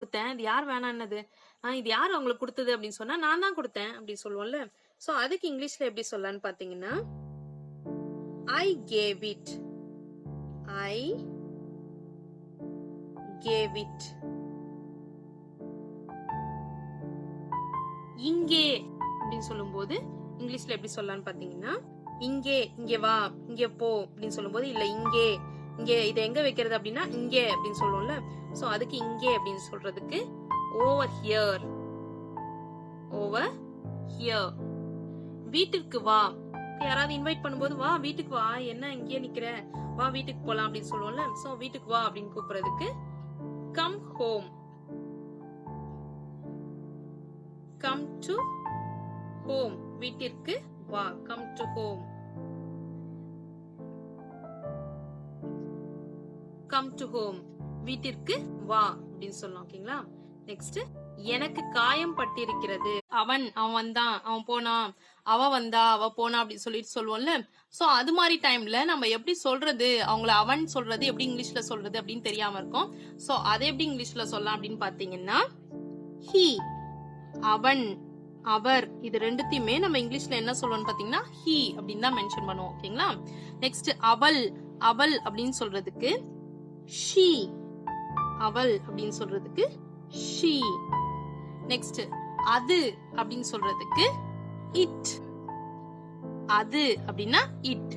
குடுத்தேன். இது யார் வேணான்னது? இது யார் உங்களுக்கு குடுத்தது அப்படின்னு சொன்னா, நான் தான் குடுத்தேன் அப்படி சொல்லுவோம்ல. சோ அதுக்கு இங்கிலீஷ்ல எப்படி சொல்லலாம்னு பாத்தீங்கன்னா, I gave it. I gave it. இங்கே அப்படின்னு சொல்லும்போது இங்கிலீஷ்ல எப்படி சொல்லலாம்னு பாத்தீங்கன்னா, இங்கே வா, இங்க போ அப்படின்னு சொல்லும்போது, இல்ல இங்கே இத எங்க வைக்கிறது அப்படின்னா இங்கே அப்படின்னு சொல்லுவோம்ல. சோ அதுக்கு இங்கே அப்படின்னு சொல்றதுக்கு ஓவர் ஹியர். Over here. வீட்டுக்கு வா, யாராவது இன்வைட் பண்ணும்போது வா வீட்டுக்கு வா, என்ன இங்கே நிக்கிற, வா வீட்டுக்கு போலாம் அப்படின்னு சொல்லுவோம்ல. சோ வீட்டுக்கு வா அப்படின்னு கூப்பிடுறதுக்கு come home. Come to home. வீட்டிற்கு வா, come to home. Come to home. வீட்டிற்கு வா அப்படின்னு சொல்லலாம். ஓகேங்களா? நெக்ஸ்ட், எனக்கு காயம் பட்டிருக்கிறது. அவன் வந்தான், அவன் போனான், அவ வந்தா, அவ போனா அப்படின்னு சொல்லிட்டு சொல்லுவோம்ல. சோ அது மாதிரி டைம்ல நம்ம எப்படி சொல்றது, அவங்கள அவன் சொல்றது எப்படி இங்கிலீஷ்ல சொல்றது அப்படின்னு தெரியாம இருக்கும். சோ அதை எப்படி இங்கிலீஷ்ல சொல்லலாம் அப்படின்னு பாத்தீங்கன்னா, he, அவன், அவர், இது ரெண்டுத்தையுமே நம்ம இங்கிலீஷ்ல என்ன சொல்லுவோம்னு பாத்தீங்கன்னா he அப்படின்னு தான் மென்ஷன் பண்ணுவோம். ஓகேங்களா? நெக்ஸ்ட், அவள் அப்படின்னு சொல்றதுக்கு she, அவள் அப்படின்னு சொல்றதுக்கு she. நெக்ஸ்ட், அது அப்படின்னு சொல்றதுக்கு it, அது அப்படின்னா it.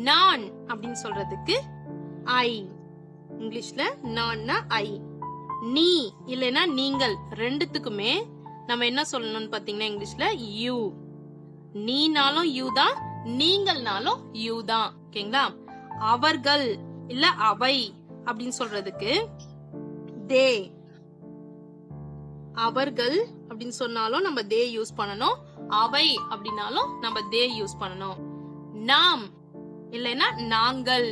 நான் அப்படின்னு சொல்றதுக்கு I, இங்கிலீஷ்ல நான்னா I. நீ இல்லைன்னா நீங்கள், ரெண்டுத்துக்குமே நம்ம என்ன சொல்லணும்னு பாத்தீங்கன்னா இங்கிலீஷ்ல you. நீனாலும் you தான், நீங்கள்னாலும் you தான். ஓகேங்களா? அவர்கள் இல்ல அவை அப்படின்னு சொல்றதுக்கு they. அவர்கள் அப்படின்னு சொன்னாலும் நம்ம they யூஸ் பண்ணணும், அவை அப்படின்னாலும் நம்ம they யூஸ் பண்ணணும். நாம் இல்லைன்னா நாங்கள்.